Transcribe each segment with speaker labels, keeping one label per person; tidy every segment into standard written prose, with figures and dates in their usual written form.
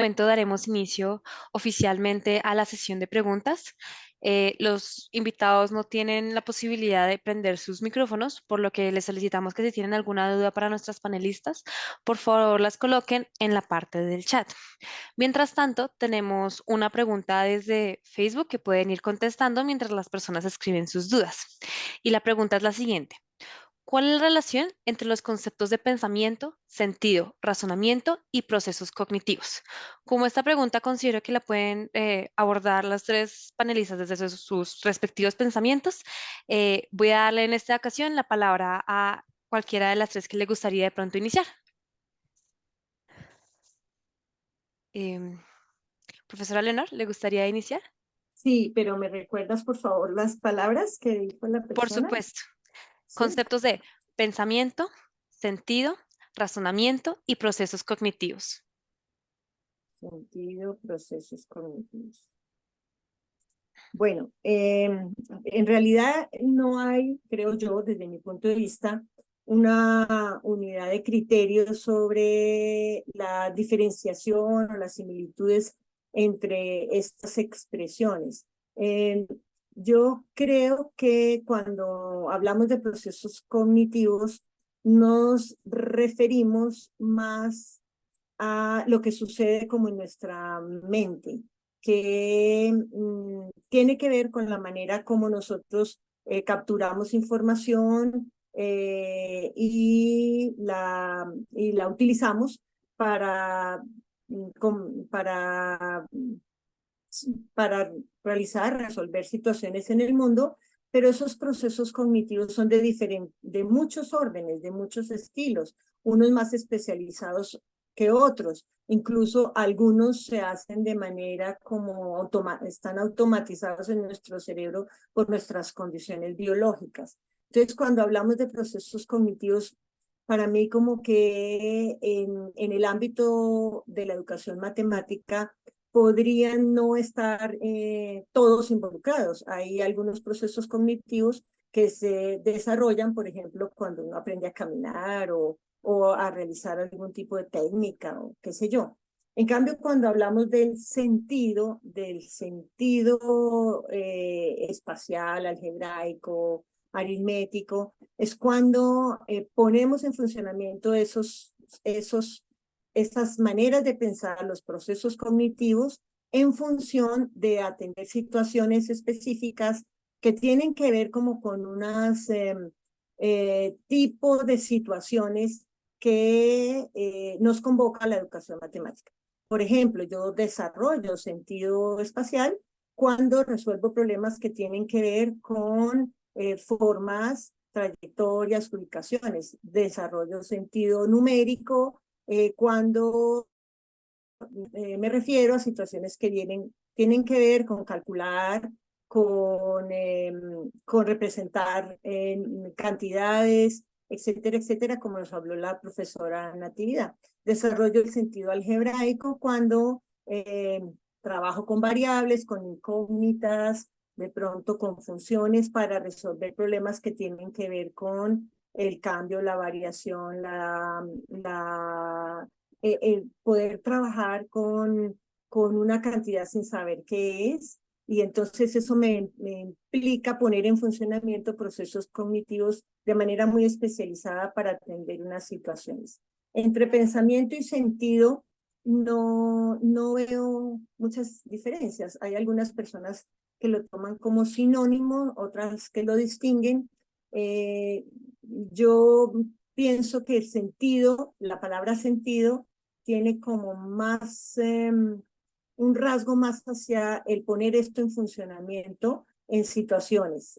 Speaker 1: momento daremos inicio oficialmente a la sesión de preguntas. Los invitados no tienen la posibilidad de prender sus micrófonos, por lo que les solicitamos que si tienen alguna duda para nuestras panelistas, por favor las coloquen en la parte del chat. Mientras tanto, tenemos una pregunta desde Facebook que pueden ir contestando mientras las personas escriben sus dudas. Y la pregunta es la siguiente. ¿Cuál es la relación entre los conceptos de pensamiento, sentido, razonamiento y procesos cognitivos? Como esta pregunta considero que la pueden abordar las tres panelistas desde sus respectivos pensamientos, voy a darle en esta ocasión la palabra a cualquiera de las tres que le gustaría de pronto iniciar. Em, Profesora Leonor, ¿le gustaría iniciar?
Speaker 2: Sí, pero ¿me recuerdas, por favor, las palabras que dijo la
Speaker 1: Por
Speaker 2: persona?
Speaker 1: supuesto.
Speaker 2: Sí,
Speaker 1: Conceptos de pensamiento, sentido, razonamiento y procesos cognitivos.
Speaker 2: sentido, procesos cognitivos. Bueno, en realidad no hay, creo yo, desde mi punto de vista, una unidad de criterios sobre la diferenciación o las similitudes entre estas expresiones. Eh, yo creo que cuando hablamos de procesos cognitivos, nos referimos más a lo que sucede como en nuestra mente, que tiene que ver con la manera como nosotros capturamos información y la utilizamos para, para, para realizar, resolver situaciones en el mundo, pero esos procesos cognitivos son de muchos órdenes, de muchos estilos, unos más especializados que otros. Incluso algunos se hacen de manera como están automatizados en nuestro cerebro por nuestras condiciones biológicas. Entonces, cuando hablamos de procesos cognitivos, para mí como que en el ámbito de la educación matemática podrían no estar todos involucrados. Hay algunos procesos cognitivos que se desarrollan, por ejemplo, cuando uno aprende a caminar o a realizar algún tipo de técnica o qué sé yo. En cambio, cuando hablamos del sentido espacial, algebraico, aritmético, es cuando ponemos en funcionamiento esas maneras de pensar, los procesos cognitivos, en función de atender situaciones específicas que tienen que ver como con unas tipo de situaciones que nos convoca la educación matemática. Por ejemplo, yo desarrollo sentido espacial cuando resuelvo problemas que tienen que ver con formas, trayectorias, ubicaciones. Desarrollo sentido numérico cuando me refiero a situaciones que tienen que ver con calcular, con representar cantidades, etcétera, etcétera, como nos habló la profesora Natividad. Desarrollo el sentido algebraico cuando trabajo con variables, con incógnitas, de pronto con funciones para resolver problemas que tienen que ver con el cambio, la variación, poder trabajar con una cantidad sin saber qué es, y entonces eso me implica poner en funcionamiento procesos cognitivos de manera muy especializada para atender unas situaciones. Entre pensamiento y sentido no veo muchas diferencias. Hay algunas personas que lo toman como sinónimo, otras que lo distinguen. Yo pienso que el sentido, la palabra sentido, tiene como más, un rasgo más hacia el poner esto en funcionamiento en situaciones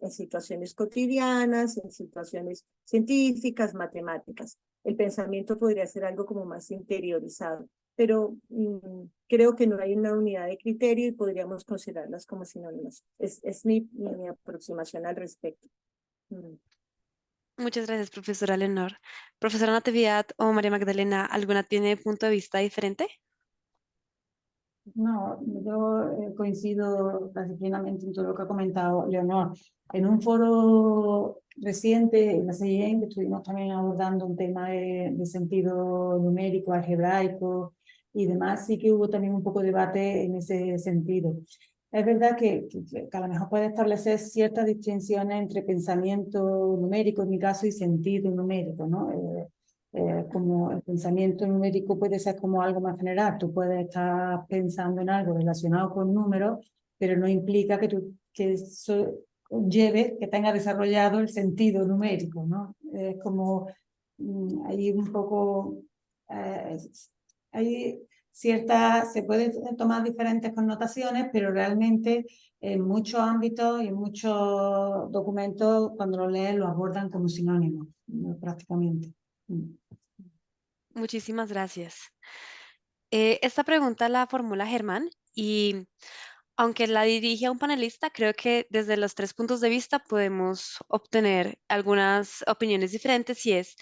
Speaker 2: cotidianas, en situaciones científicas, matemáticas. El pensamiento podría ser algo como más interiorizado, pero creo que no hay una unidad de criterio y podríamos considerarlas como sinónimas. Es mi aproximación al respecto. Mm.
Speaker 1: Muchas gracias, profesora Leonor. Profesora Natividad o María Magdalena, ¿alguna tiene punto de vista diferente?
Speaker 3: No, yo coincido casi plenamente en todo lo que ha comentado Leonor. En un foro reciente, en la CIEN, que estuvimos también abordando un tema de sentido numérico, algebraico, y demás, sí que hubo también un poco de debate en ese sentido. Es verdad que a lo mejor puede establecer ciertas distinciones entre pensamiento numérico, en mi caso, y sentido numérico, ¿no? Como el pensamiento numérico puede ser como algo más general. Tú puedes estar pensando en algo relacionado con números, pero no implica que eso lleve, que tenga desarrollado el sentido numérico, ¿no? Es como hay un poco... hay se pueden tomar diferentes connotaciones, pero realmente en muchos ámbitos y en muchos documentos, cuando lo lees, lo abordan como sinónimo, prácticamente.
Speaker 1: Muchísimas gracias. Esta pregunta la formula Germán y aunque la dirige a un panelista, creo que desde los tres puntos de vista podemos obtener algunas opiniones diferentes y es,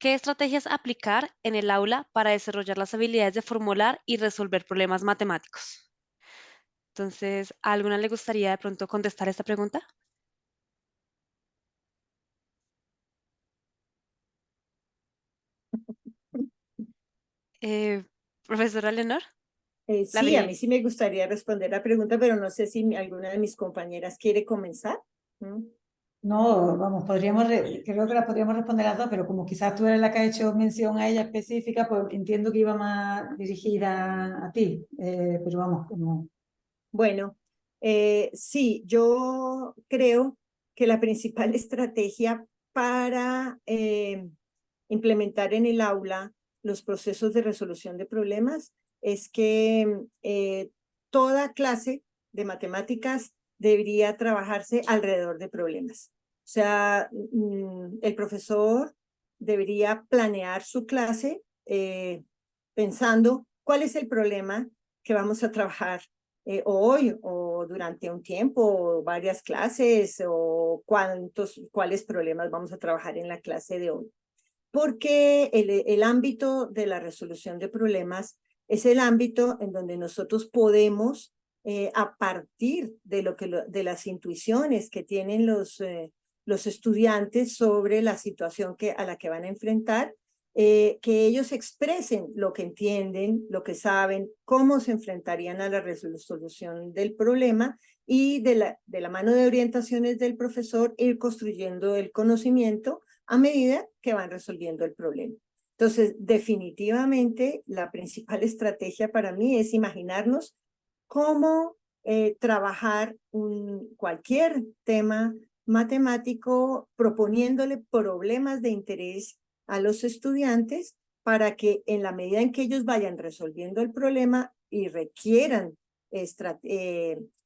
Speaker 1: ¿qué estrategias aplicar en el aula para desarrollar las habilidades de formular y resolver problemas matemáticos? Entonces, ¿a alguna le gustaría de pronto contestar esta pregunta? Eh, Profesora Leonor, la
Speaker 2: Sí, a mí
Speaker 1: vi.
Speaker 2: sí me gustaría responder la pregunta, pero no sé si alguna de mis compañeras quiere comenzar. ¿Mm?
Speaker 3: No, vamos, creo que la podríamos responder las dos, pero como quizás tú eres la que ha hecho mención a ella específica, pues entiendo que iba más dirigida a ti, pero vamos, como...
Speaker 2: Bueno, sí, yo creo que la principal estrategia para implementar en el aula los procesos de resolución de problemas es que toda clase de matemáticas debería trabajarse alrededor de problemas. O sea, el profesor debería planear su clase pensando cuál es el problema que vamos a trabajar hoy o durante un tiempo, o varias clases, o cuáles problemas vamos a trabajar en la clase de hoy. Porque el ámbito de la resolución de problemas es el ámbito en donde nosotros podemos, a partir de las intuiciones que tienen los estudiantes sobre la situación a la que van a enfrentar, que ellos expresen lo que entienden, lo que saben, cómo se enfrentarían a la resolución del problema y de la mano de orientaciones del profesor ir construyendo el conocimiento a medida que van resolviendo el problema. Entonces, definitivamente, la principal estrategia para mí es imaginarnos cómo trabajar cualquier tema matemático proponiéndole problemas de interés a los estudiantes para que en la medida en que ellos vayan resolviendo el problema y requieran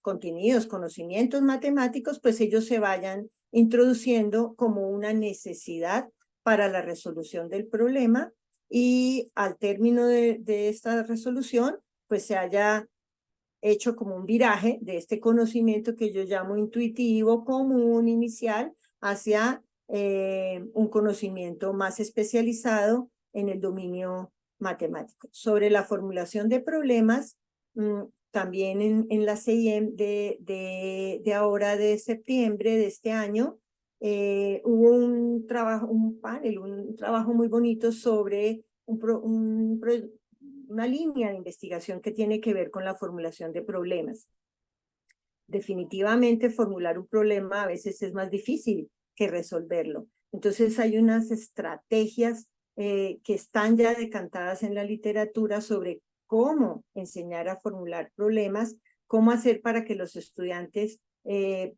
Speaker 2: contenidos, conocimientos matemáticos, pues ellos se vayan introduciendo como una necesidad para la resolución del problema y al término de esta resolución, pues se haya hecho como un viraje de este conocimiento que yo llamo intuitivo, común, inicial, hacia un conocimiento más especializado en el dominio matemático. Sobre la formulación de problemas, también en la CIEM de ahora de septiembre de este año, hubo un panel, un trabajo muy bonito sobre una línea de investigación que tiene que ver con la formulación de problemas. Definitivamente formular un problema a veces es más difícil que resolverlo. Entonces hay unas estrategias que están ya decantadas en la literatura sobre cómo enseñar a formular problemas, cómo hacer para que los estudiantes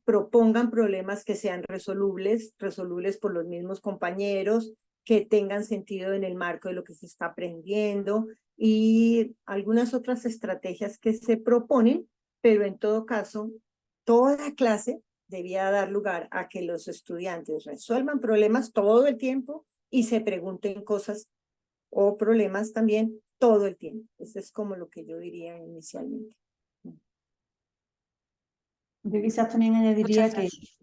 Speaker 2: propongan problemas que sean resolubles por los mismos compañeros, que tengan sentido en el marco de lo que se está aprendiendo y algunas otras estrategias que se proponen, pero en todo caso, toda clase debía dar lugar a que los estudiantes resuelvan problemas todo el tiempo y se pregunten cosas o problemas también todo el tiempo. Eso es como lo que yo diría inicialmente.
Speaker 3: Yo quizás también añadiría
Speaker 1: Muchas gracias.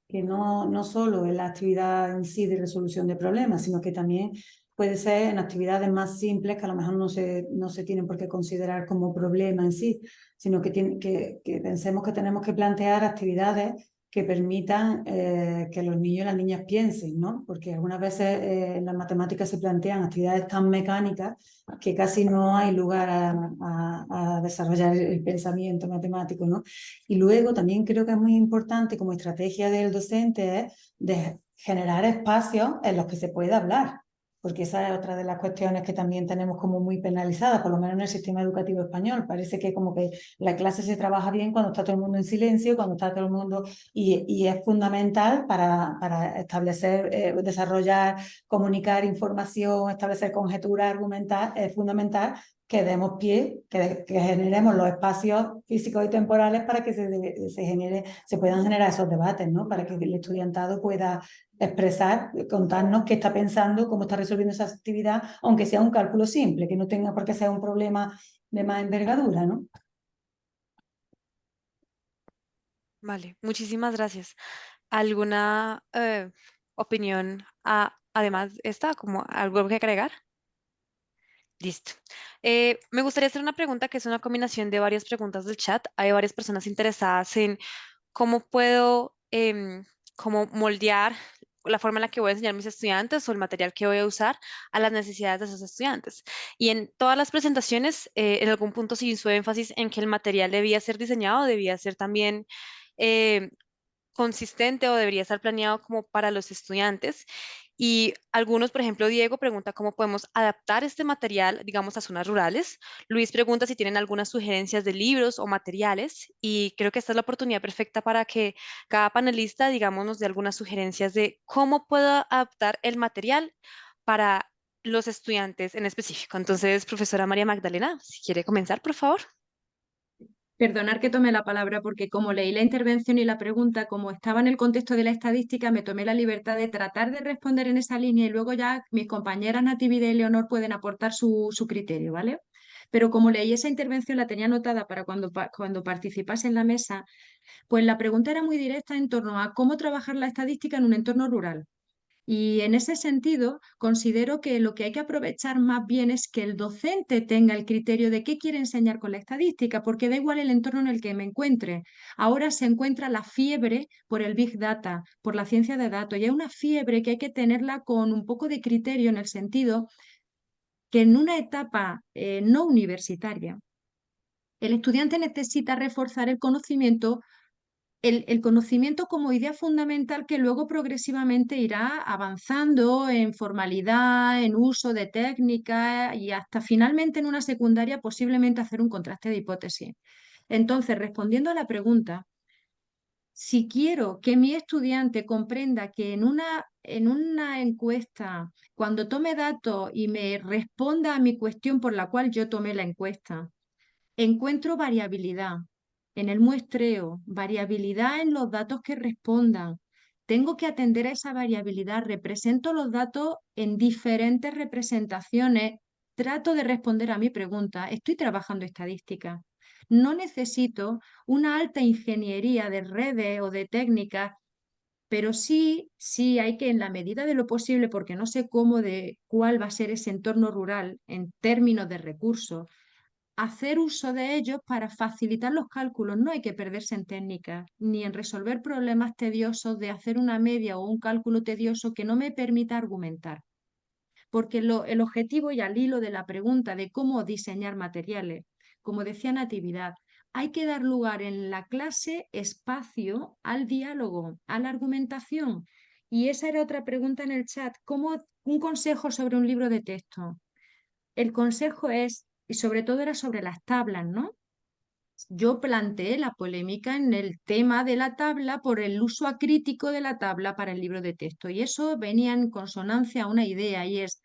Speaker 3: que no solo en la actividad en sí de resolución de problemas, sino que también puede ser en actividades más simples que a lo mejor no se tienen por qué considerar como problema en sí, sino que pensemos que tenemos que plantear actividades que permitan que los niños y las niñas piensen, ¿no? Porque algunas veces en las matemáticas se plantean actividades tan mecánicas que casi no hay lugar a desarrollar el pensamiento matemático, ¿no? Y luego también creo que es muy importante como estrategia del docente es de generar espacios en los que se pueda hablar, porque esa es otra de las cuestiones que también tenemos como muy penalizadas, por lo menos en el sistema educativo español. Parece que como que la clase se trabaja bien cuando está todo el mundo en silencio, cuando está todo el mundo, y es fundamental para establecer, desarrollar, comunicar información, establecer conjeturas, argumentar, es fundamental que demos pie, que generemos los espacios físicos y temporales para que se puedan generar esos debates, ¿no? Para que el estudiantado pueda expresar, contarnos qué está pensando, cómo está resolviendo esa actividad, aunque sea un cálculo simple, que no tenga por qué ser un problema de más envergadura, ¿no?
Speaker 1: Vale, muchísimas gracias. ¿Alguna opinión además de esta, como algo que agregar? Listo. Me gustaría hacer una pregunta que es una combinación de varias preguntas del chat. Hay varias personas interesadas en cómo puedo cómo moldear la forma en la que voy a enseñar a mis estudiantes o el material que voy a usar a las necesidades de esos estudiantes. Y en todas las presentaciones, en algún punto se hizo énfasis en que el material debía ser diseñado, debía ser también eh, consistente o debería estar planeado como para los estudiantes. Y algunos, por ejemplo, Diego pregunta cómo podemos adaptar este material, digamos, a zonas rurales. Luis pregunta si tienen algunas sugerencias de libros o materiales. Y creo que esta es la oportunidad perfecta para que cada panelista, digamos, nos dé algunas sugerencias de cómo puedo adaptar el material para los estudiantes en específico. Entonces, profesora María Magdalena, si quiere comenzar, por favor.
Speaker 4: Perdonar que tome la palabra porque como leí la intervención y la pregunta, como estaba en el contexto de la estadística, me tomé la libertad de tratar de responder en esa línea y luego ya mis compañeras Natividad y Leonor pueden aportar su criterio, ¿vale? Pero como leí esa intervención, la tenía anotada para cuando participase en la mesa, pues la pregunta era muy directa en torno a cómo trabajar la estadística en un entorno rural. Y en ese sentido, considero que lo que hay que aprovechar más bien es que el docente tenga el criterio de qué quiere enseñar con la estadística, porque da igual el entorno en el que me encuentre. Ahora se encuentra la fiebre por el Big Data, por la ciencia de datos, y es una fiebre que hay que tenerla con un poco de criterio en el sentido que en una etapa no universitaria, el estudiante necesita reforzar el conocimiento como idea fundamental que luego progresivamente irá avanzando en formalidad, en uso de técnica y hasta finalmente en una secundaria posiblemente hacer un contraste de hipótesis. Entonces, respondiendo a la pregunta, si quiero que mi estudiante comprenda que en una encuesta, cuando tome datos y me responda a mi cuestión por la cual yo tomé la encuesta, encuentro variabilidad en el muestreo, variabilidad en los datos que respondan. Tengo que atender a esa variabilidad. Represento los datos en diferentes representaciones. Trato de responder a mi pregunta. Estoy trabajando estadística. No necesito una alta ingeniería de redes o de técnicas, pero sí hay que, en la medida de lo posible, porque no sé cuál va a ser ese entorno rural en términos de recursos, hacer uso de ellos para facilitar los cálculos. No hay que perderse en técnicas ni en resolver problemas tediosos de hacer una media o un cálculo tedioso que no me permita argumentar. Porque el objetivo y al hilo de la pregunta de cómo diseñar materiales, como decía Natividad, hay que dar lugar en la clase espacio al diálogo, a la argumentación. Y esa era otra pregunta en el chat. ¿Cómo un consejo sobre un libro de texto? El consejo es, y sobre todo era sobre las tablas, ¿no? Yo planteé la polémica en el tema de la tabla por el uso acrítico de la tabla para el libro de texto. Y eso venía en consonancia a una idea y es,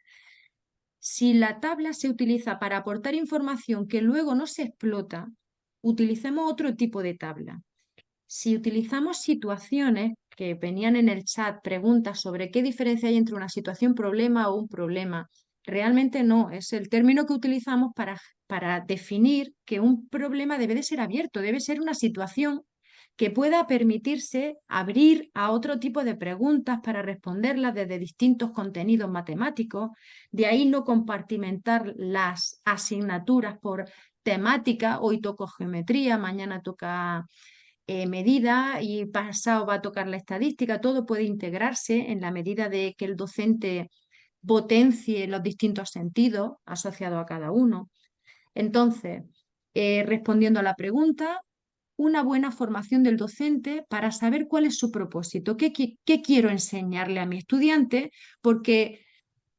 Speaker 4: si la tabla se utiliza para aportar información que luego no se explota, utilicemos otro tipo de tabla. Si utilizamos situaciones que venían en el chat, preguntas sobre qué diferencia hay entre una situación problema o un problema, realmente no, es el término que utilizamos para definir que un problema debe de ser abierto, debe ser una situación que pueda permitirse abrir a otro tipo de preguntas para responderlas desde distintos contenidos matemáticos, de ahí no compartimentar las asignaturas por temática, hoy toco geometría, mañana toca medida y pasado va a tocar la estadística, todo puede integrarse en la medida de que el docente potencie los distintos sentidos asociados a cada uno. Entonces, respondiendo a la pregunta, una buena formación del docente para saber cuál es su propósito, qué quiero enseñarle a mi estudiante, porque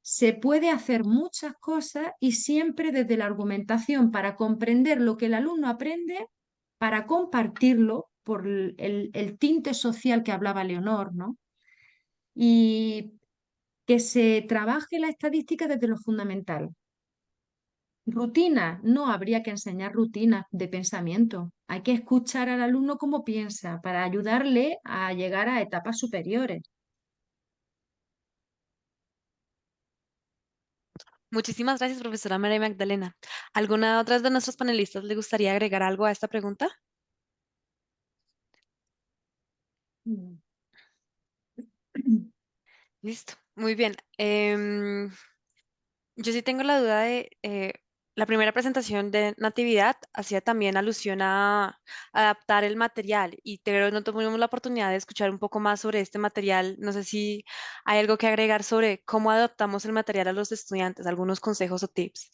Speaker 4: se puede hacer muchas cosas y siempre desde la argumentación para comprender lo que el alumno aprende, para compartirlo por el tinte social que hablaba Leonor, ¿no? Y que se trabaje la estadística desde lo fundamental. Rutina, no habría que enseñar rutinas de pensamiento. Hay que escuchar al alumno cómo piensa para ayudarle a llegar a etapas superiores.
Speaker 1: Muchísimas gracias, profesora María Magdalena. ¿Alguna otra de nuestros panelistas le gustaría agregar algo a esta pregunta?
Speaker 2: Mm.
Speaker 1: Listo, muy bien. Yo sí tengo la duda de la primera presentación de Natividad hacía también alusión a adaptar el material y pero no tuvimos la oportunidad de escuchar un poco más sobre este material. No sé si hay algo que agregar sobre cómo adaptamos el material a los estudiantes, algunos consejos o tips.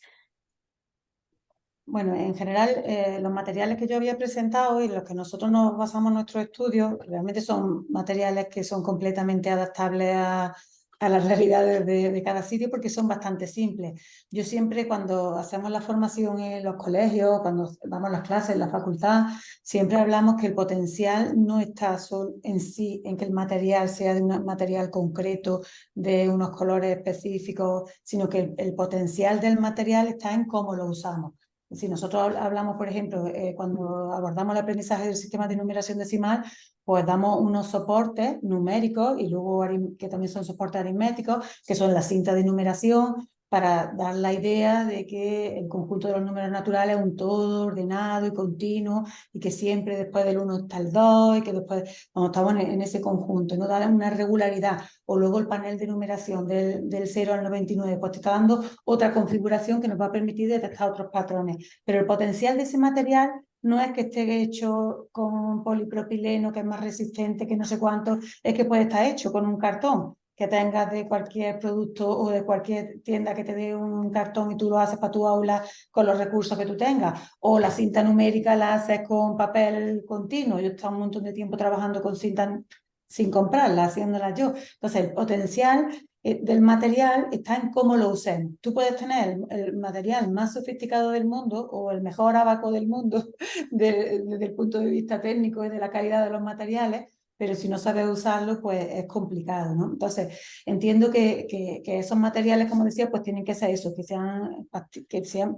Speaker 3: Bueno, en general, los materiales que yo había presentado y los que nosotros nos basamos en nuestros estudios, realmente son materiales que son completamente adaptables a las realidades de cada sitio porque son bastante simples. Yo siempre cuando hacemos la formación en los colegios, cuando damos las clases en la facultad, siempre hablamos que el potencial no está solo en sí, en que el material sea de un material concreto, de unos colores específicos, sino que el potencial del material está en cómo lo usamos. Si nosotros hablamos, por ejemplo, cuando abordamos el aprendizaje del sistema de numeración decimal, pues damos unos soportes numéricos y luego que también son soportes aritméticos, que son la cinta de numeración, para dar la idea de que el conjunto de los números naturales es un todo ordenado y continuo y que siempre después del 1 está el 2 y que después, cuando estamos en ese conjunto, no da una regularidad. O luego el panel de numeración del 0 al 99, pues te está dando otra configuración que nos va a permitir detectar otros patrones. Pero el potencial de ese material no es que esté hecho con polipropileno, que es más resistente, que no sé cuánto, es que puede estar hecho con un cartón que tengas de cualquier producto o de cualquier tienda que te dé un cartón y tú lo haces para tu aula con los recursos que tú tengas. O la cinta numérica la haces con papel continuo. Yo he estado un montón de tiempo trabajando con cinta sin comprarla, haciéndola yo. Entonces, el potencial del material está en cómo lo usemos. Tú puedes tener el material más sofisticado del mundo o el mejor abaco del mundo desde el punto de vista técnico y de la calidad de los materiales, pero si no sabes usarlo, pues es complicado, ¿no? Entonces, entiendo que esos materiales, como decía, pues tienen que ser eso, que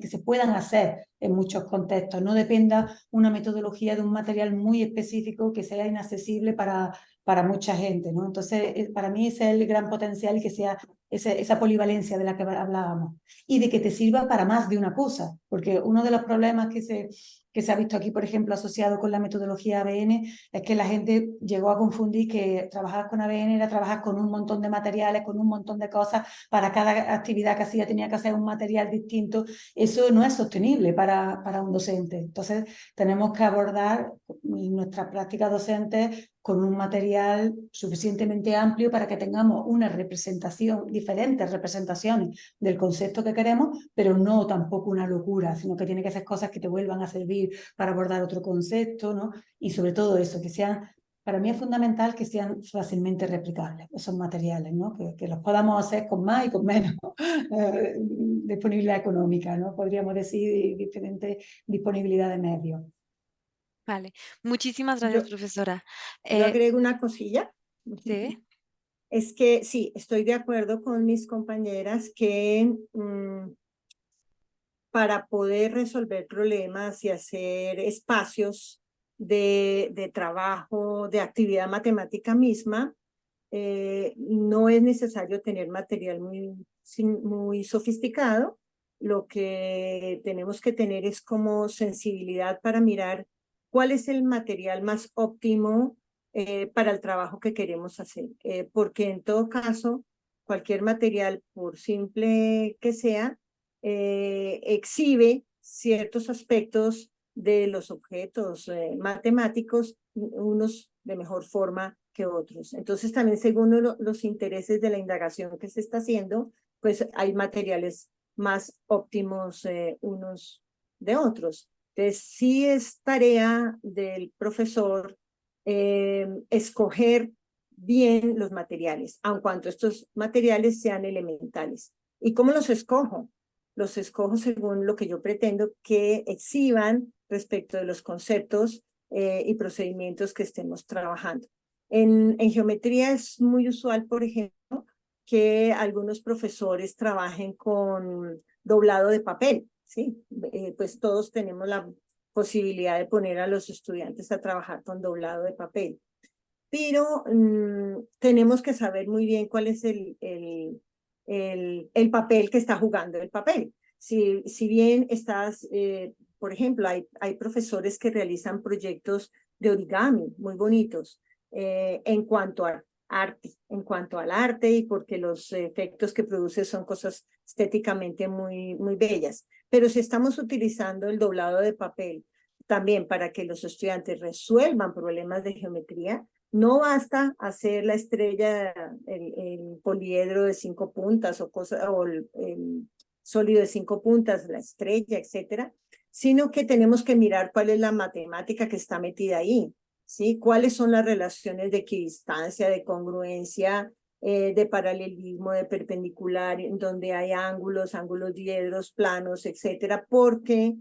Speaker 3: se puedan hacer en muchos contextos, no dependa una metodología de un material muy específico que sea inaccesible para mucha gente, ¿no? Entonces, para mí ese es el gran potencial y que sea esa polivalencia de la que hablábamos y de que te sirva para más de una cosa, porque uno de los problemas que se ha visto aquí, por ejemplo, asociado con la metodología ABN, es que la gente llegó a confundir que trabajar con ABN era trabajar con un montón de materiales, con un montón de cosas, para cada actividad que hacía tenía que hacer un material distinto. Eso no es sostenible para un docente. Entonces, tenemos que abordar nuestras prácticas docentes con un material suficientemente amplio para que tengamos una representación, diferentes representaciones del concepto que queremos, pero no tampoco una locura, sino que tiene que ser cosas que te vuelvan a servir para abordar otro concepto, ¿no? Y sobre todo eso, que sean, para mí es fundamental que sean fácilmente replicables esos materiales, ¿no? Que los podamos hacer con más y con menos disponibilidad económica, ¿no? Podríamos decir diferente disponibilidad de medios.
Speaker 1: Vale, muchísimas gracias,
Speaker 2: Yo,
Speaker 1: profesora.
Speaker 2: yo agrego una cosilla.
Speaker 1: Sí.
Speaker 2: Es que sí, estoy de acuerdo con mis compañeras que para poder resolver problemas y hacer espacios de trabajo, de actividad matemática misma, no es necesario tener material muy sofisticado. Lo que tenemos que tener es como sensibilidad para mirar cuál es el material más óptimo para el trabajo que queremos hacer. Porque en todo caso, cualquier material, por simple que sea, exhibe ciertos aspectos de los objetos matemáticos, unos de mejor forma que otros. Entonces también según los intereses de la indagación que se está haciendo, pues hay materiales más óptimos unos de otros. Entonces sí es tarea del profesor escoger bien los materiales, aun cuanto estos materiales sean elementales. ¿Y cómo los escojo? Los escojo según lo que yo pretendo que exhiban respecto de los conceptos y procedimientos que estemos trabajando. En geometría es muy usual, por ejemplo, que algunos profesores trabajen con doblado de papel, ¿sí? Pues todos tenemos la posibilidad de poner a los estudiantes a trabajar con doblado de papel. Pero tenemos que saber muy bien cuál es el papel que está jugando el papel. Si bien estás, por ejemplo, hay profesores que realizan proyectos de origami muy bonitos en cuanto a en cuanto al arte y porque los efectos que produce son cosas estéticamente muy bellas. Pero si estamos utilizando el doblado de papel también para que los estudiantes resuelvan problemas de geometría, no basta hacer la estrella, el poliedro de 5 puntas o el sólido de 5 puntas, la estrella, etcétera, sino que tenemos que mirar cuál es la matemática que está metida ahí, ¿sí? Cuáles son las relaciones de equidistancia, de congruencia, de paralelismo, de perpendicular, en donde hay ángulos diedros, planos, etcétera, porque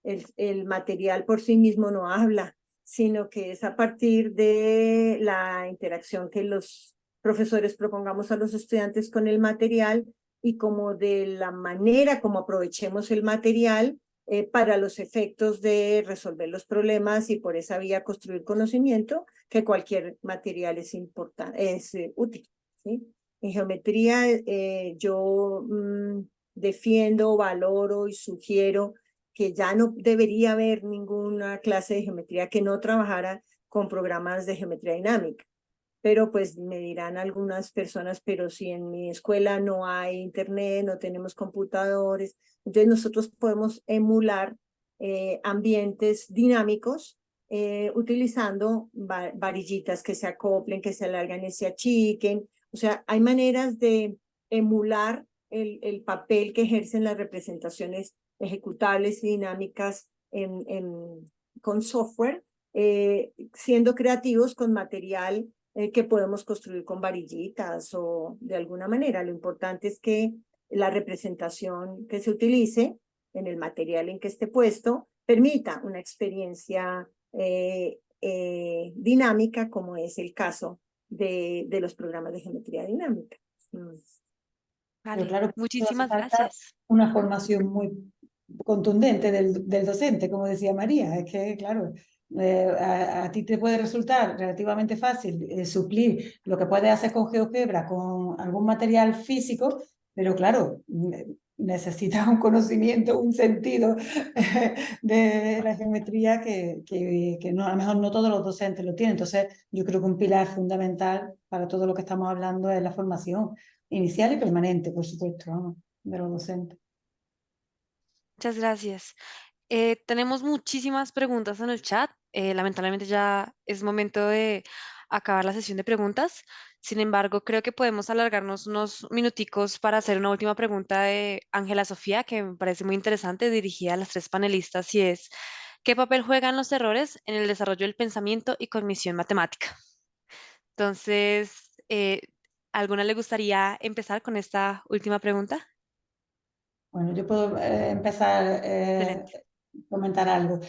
Speaker 2: el material por sí mismo no habla, sino que es a partir de la interacción que los profesores propongamos a los estudiantes con el material y como de la manera como aprovechemos el material para los efectos de resolver los problemas y por esa vía construir conocimiento, que cualquier material es importante, es útil, ¿sí? En geometría yo defiendo, valoro y sugiero que ya no debería haber ninguna clase de geometría que no trabajara con programas de geometría dinámica. Pero pues me dirán algunas personas, pero si en mi escuela no hay internet, no tenemos computadores, entonces nosotros podemos emular ambientes dinámicos utilizando varillitas que se acoplen, que se alargan y se achiquen. O sea, hay maneras de emular el papel que ejercen las representaciones ejecutables y dinámicas con software, siendo creativos con material que podemos construir con varillitas o de alguna manera. Lo importante es que la representación que se utilice en el material en que esté puesto permita una experiencia dinámica, como es el caso de los programas de geometría dinámica.
Speaker 3: Pero
Speaker 1: Vale,
Speaker 3: claro, todo hace
Speaker 1: muchísimas
Speaker 3: falta
Speaker 1: gracias.
Speaker 3: una formación muy contundente del docente, como decía María. Es que, claro, a ti te puede resultar relativamente fácil suplir lo que puedes hacer con GeoGebra con algún material físico, pero claro, necesitas un conocimiento, un sentido de la geometría que no, a lo mejor no todos los docentes lo tienen. Entonces, yo creo que un pilar fundamental para todo lo que estamos hablando es la formación inicial y permanente, por supuesto, vamos, de los docentes.
Speaker 1: Muchas gracias. Tenemos muchísimas preguntas en el chat. Lamentablemente ya es momento de acabar la sesión de preguntas. Sin embargo, creo que podemos alargarnos unos minuticos para hacer una última pregunta de Ángela Sofía, que me parece muy interesante, dirigida a las tres panelistas, y es, ¿qué papel juegan los errores en el desarrollo del pensamiento y cognición matemática? Entonces, ¿a alguna le gustaría empezar con esta última pregunta?
Speaker 3: Bueno, yo puedo empezar a
Speaker 1: Excelente.
Speaker 3: comentar algo.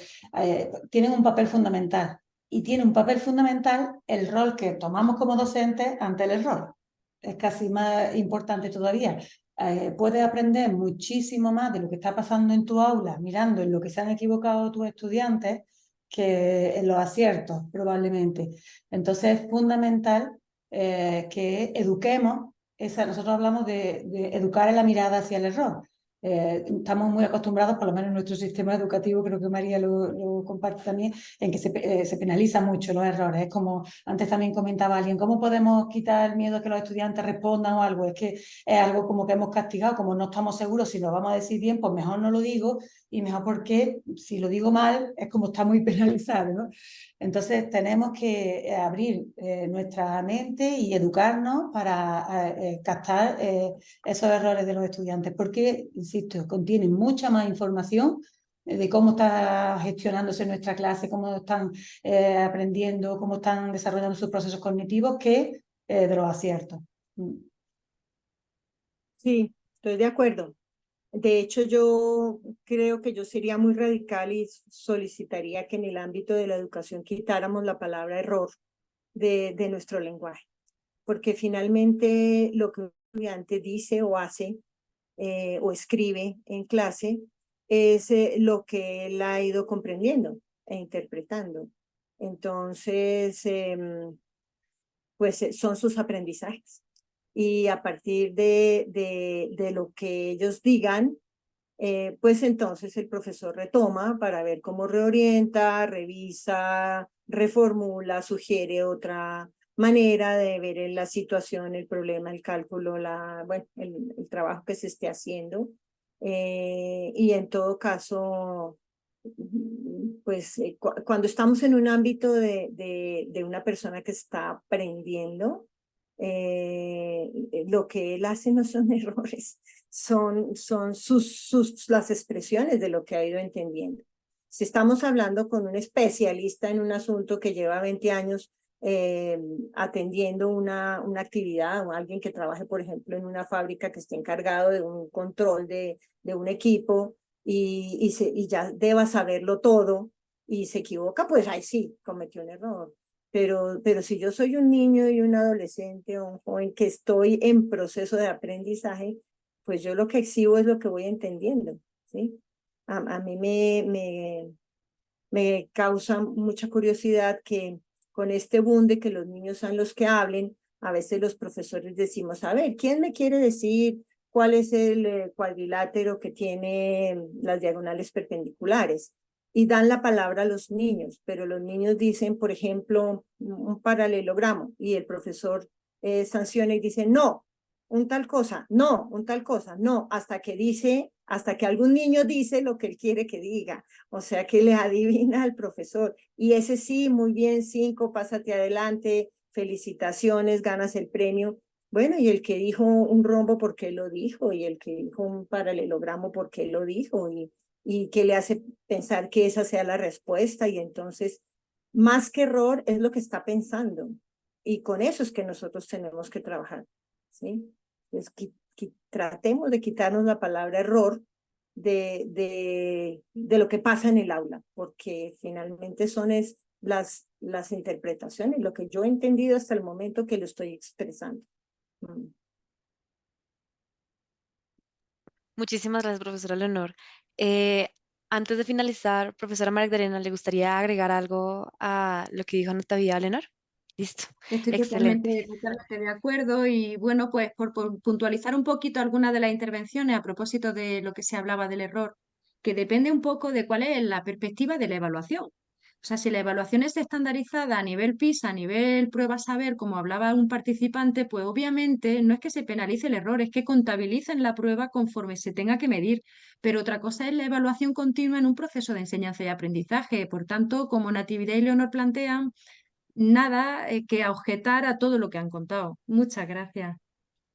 Speaker 3: Tienen un papel fundamental y tiene un papel fundamental el rol que tomamos como docentes ante el error. Es casi más importante todavía. Puedes aprender muchísimo más de lo que está pasando en tu aula, mirando en lo que se han equivocado tus estudiantes, que en los aciertos, probablemente. Entonces es fundamental que eduquemos. Nosotros hablamos de educar en la mirada hacia el error. Estamos muy acostumbrados, por lo menos en nuestro sistema educativo, creo que María lo comparte también, en que se penaliza mucho los errores. Es como antes también comentaba alguien, ¿cómo podemos quitar el miedo a que los estudiantes respondan o algo? Es que es algo como que hemos castigado, como no estamos seguros si lo vamos a decir bien, pues mejor no lo digo, y mejor porque si lo digo mal es como está muy penalizado, ¿no? Entonces tenemos que abrir nuestra mente y educarnos para captar esos errores de los estudiantes, porque, insisto, contienen mucha más información de cómo está gestionándose nuestra clase, cómo están aprendiendo, cómo están desarrollando sus procesos cognitivos, que de los aciertos.
Speaker 2: Sí, estoy de acuerdo. De hecho, yo creo que yo sería muy radical y solicitaría que en el ámbito de la educación quitáramos la palabra error de nuestro lenguaje, porque finalmente lo que un estudiante dice o hace o escribe en clase es lo que él ha ido comprendiendo e interpretando. Entonces, pues son sus aprendizajes. Y a partir de lo que ellos digan, pues entonces el profesor retoma para ver cómo reorienta, revisa, reformula, sugiere otra manera de ver en la situación, el problema, el cálculo, bueno, el trabajo que se esté haciendo. Y en todo caso, pues cuando estamos en un ámbito de una persona que está aprendiendo, lo que él hace no son errores, son las expresiones de lo que ha ido entendiendo. Si estamos hablando con un especialista en un asunto que lleva 20 años atendiendo una actividad, o alguien que trabaje, por ejemplo, en una fábrica que esté encargado de un control de un equipo y ya deba saberlo todo y se equivoca, pues ahí sí, cometió un error. Pero si yo soy un niño y un adolescente o un joven que estoy en proceso de aprendizaje, pues yo lo que exhibo es lo que voy entendiendo, ¿sí? A mí me causa mucha curiosidad que con este boom de que los niños sean los que hablen, a veces los profesores decimos, a ver, ¿quién me quiere decir cuál es el cuadrilátero que tiene las diagonales perpendiculares? Y dan la palabra a los niños, pero los niños dicen, por ejemplo, un paralelogramo, y el profesor sanciona y dice, no, un tal cosa, no, un tal cosa, no, hasta que algún niño dice lo que él quiere que diga, o sea que le adivina al profesor, y ese sí, muy bien, 5, pásate adelante, felicitaciones, ganas el premio. Bueno, y el que dijo un rombo, ¿por qué lo dijo? Y el que dijo un paralelogramo, ¿por qué lo dijo? Y qué le hace pensar que esa sea la respuesta, y entonces, más que error, es lo que está pensando, y con eso es que nosotros tenemos que trabajar, ¿sí? Entonces, tratemos de quitarnos la palabra error de lo que pasa en el aula, porque finalmente son las interpretaciones, lo que yo he entendido hasta el momento que lo estoy expresando.
Speaker 1: Muchísimas gracias, profesora Leonor. Eh, Antes de finalizar, profesora Magdalena, ¿le gustaría agregar algo a lo que dijo Natalia Leonor? Listo,
Speaker 4: Estoy
Speaker 1: excelente.
Speaker 4: totalmente de acuerdo y bueno, pues por puntualizar un poquito algunas de las intervenciones a propósito de lo que se hablaba del error, que depende un poco de cuál es la perspectiva de la evaluación. O sea, si la evaluación es estandarizada a nivel PISA, a nivel prueba saber, como hablaba un participante, pues obviamente no es que se penalice el error, es que contabilicen la prueba conforme se tenga que medir. Pero otra cosa es la evaluación continua en un proceso de enseñanza y aprendizaje. Por tanto, como Natividad y Leonor plantean, nada que objetar a todo lo que han contado. Muchas gracias.